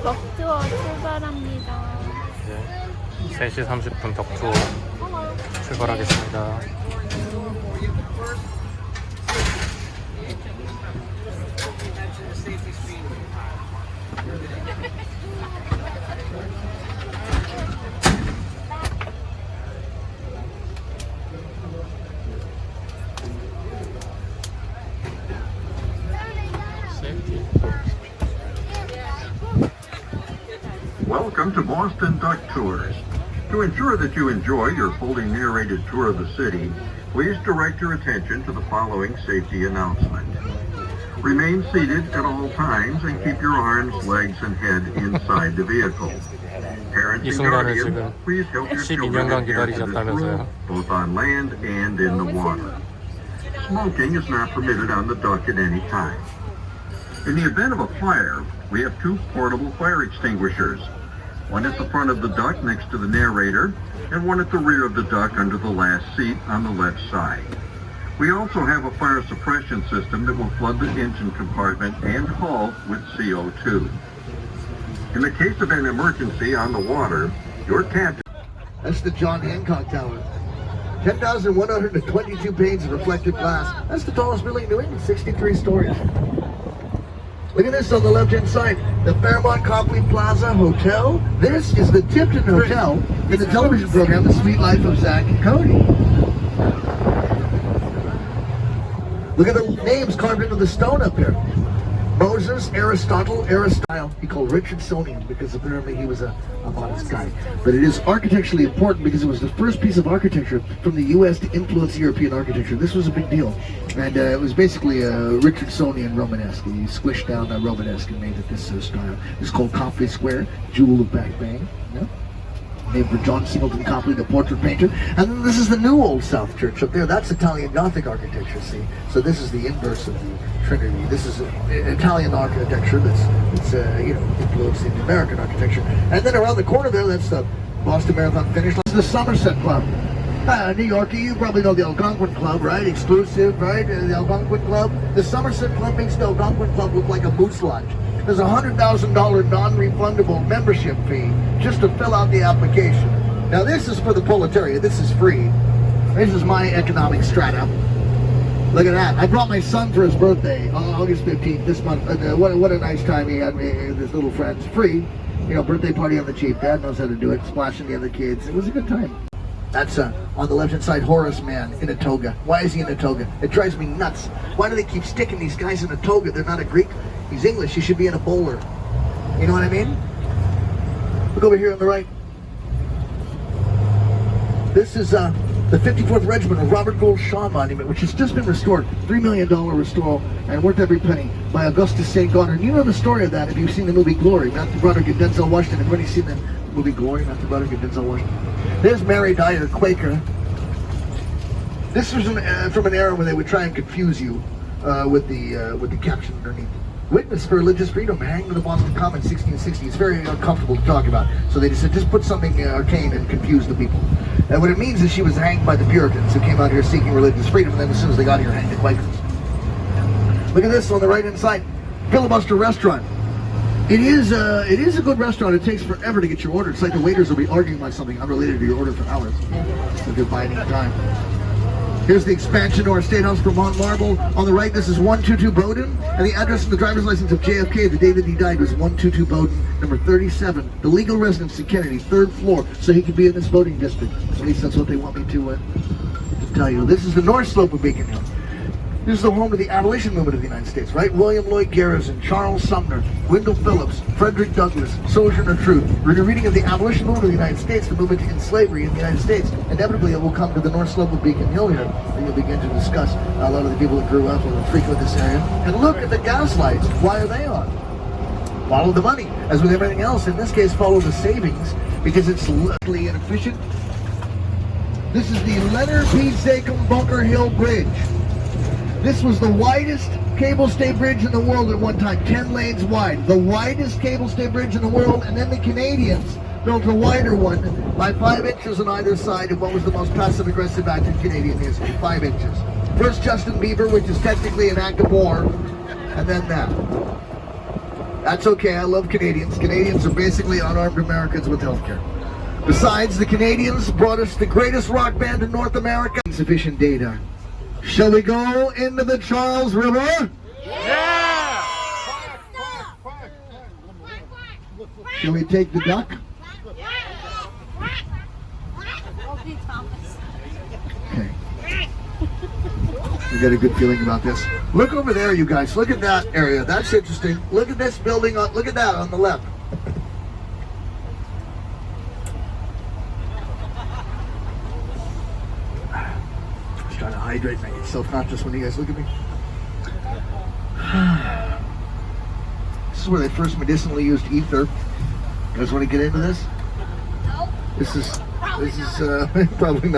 덕투어 출발합니다. 네, 3시 30분 덕투어 출발하겠습니다. Welcome to Boston Duck Tours. To ensure that you enjoy your fully narrated tour of the city, please direct your attention to the following safety announcement. Remain seated at all times and keep your arms, legs, and head inside the vehicle. Parents 이 and 순간을 guardians, 지금 please help your children 12년간 adhere to this 기다리셨다면서요. rule, both on land and in the water. Smoking is not permitted on the duck at any time. In the event of a fire, we have two portable fire extinguishers. One at the front of the duck next to the narrator, and one at the rear of the duck under the last seat on the left side. We also have a fire suppression system that will flood the engine compartment and hull with CO2. In the case of an emergency on the water, your captain... That's the John Hancock Tower. 10,122 panes of reflective glass. That's the tallest building in New England, 63 stories. Look at this on the left-hand side, the Fairmont Copley Plaza Hotel. This is the Tipton Hotel in the television program, The Sweet Life of Zach and Cody. Look at the names carved into the stone up here. Moses, Aristotle, Aristotle. He called Richardsonian because apparently he was a modest guy. But it is architecturally important because it was the first piece of architecture from the U.S. to influence European architecture. This was a big deal. And it was basically Richardsonian Romanesque. He squished down Romanesque and made it this style. It's called Copley Square, Jewel of Back Bay. Yeah? Named for John Singleton Copley, the portrait painter. And then this is the new Old South Church up there. That's Italian Gothic architecture, see? So this is the inverse of the Trinity. This is Italian architecture that's influencing the American architecture. And then around the corner there, that's the Boston Marathon finish. This is the Somerset Club. New Yorkie, you probably know the Algonquin Club, right? Exclusive, right? The Algonquin Club. The Somerset Club makes the Algonquin Club look like a moose lodge. There's a $100,000 non-refundable membership fee just to fill out the application. Now this is for the proletariat. This is free. This is my economic strata. Look at that. I brought my son for his birthday, August 15th, this month. What a nice time he had with his little friends. Free. Birthday party on the cheap. Dad knows how to do it. Splashing the other kids. It was a good time. That's on the left-hand side, Horace Man in a toga. Why is he in a toga? It drives me nuts. Why do they keep sticking these guys in a toga? They're not a Greek. He's English. He should be in a bowler. You know what I mean? Look over here on the right. This is the 54th Regiment of Robert Gould Shaw Monument, which has just been restored. $3 million restore, and worth every penny, by Augustus St. Goddard. You know the story of that if you've seen the movie Glory. Matthew Broderick and Denzel Washington. Everybody's seen the movie Glory? Matthew Broderick and Denzel Washington. There's Mary Dyer, Quaker. This was from an era where they would try and confuse you with the caption underneath. Witness for religious freedom, hanged in the Boston Common, 1660. It's very uncomfortable to talk about. So they just said, just put something arcane and confuse the people. And what it means is she was hanged by the Puritans who came out here seeking religious freedom, and then as soon as they got here, hanged the Quakers. Look at this on the right-hand side, Filibuster Restaurant. It is a good restaurant. It takes forever to get your order. It's like the waiters will be arguing about something unrelated to your order for hours. So good biding time. Here's the expansion to our State House, Vermont Marble. On the right, this is 122 Bowdoin, and the address and the driver's license of JFK the day that he died was 122 Bowdoin, number 37. The legal residence of Kennedy, 3rd floor, so he could be in this voting district. At least that's what they want me to tell you. This is the North Slope of Beacon Hill. This is the home of the abolition movement of the United States, right? William Lloyd Garrison, Charles Sumner, Wendell Phillips, Frederick Douglass, Sojourner Truth. We're in a reading of the abolition movement of the United States, the movement to end slavery in the United States. Inevitably, it will come to the North Slope of Beacon Hill here, and you'll begin to discuss a lot of the people that grew up or frequent this area. And look at the gas lights. Why are they on? Follow the money. As with everything else, in this case, follow the savings, because it's literally inefficient. This is the Leonard P. Zachem Bunker Hill Bridge. This was the widest cable stay bridge in the world at one time, 10 lanes wide. The widest cable stay bridge in the world, and then the Canadians built a wider one by 5 inches on either side of what was the most passive-aggressive act in Canadian history, 5 inches. First Justin Bieber, which is technically an act of war, and then that. That's okay, I love Canadians. Canadians are basically unarmed Americans with healthcare. Besides, the Canadians brought us the greatest rock band in North America. Insufficient data. Shall we go into the Charles River? Yeah! Shall we take the duck? Okay. We got a good feeling about this. Look over there, you guys. Look at that area. That's interesting. Look at this building. Look at that on the left. I was trying to hydrate and I get self-conscious when you guys look at me. This is where they first medicinally used ether. You guys want to get into this? Nope. This is probably not.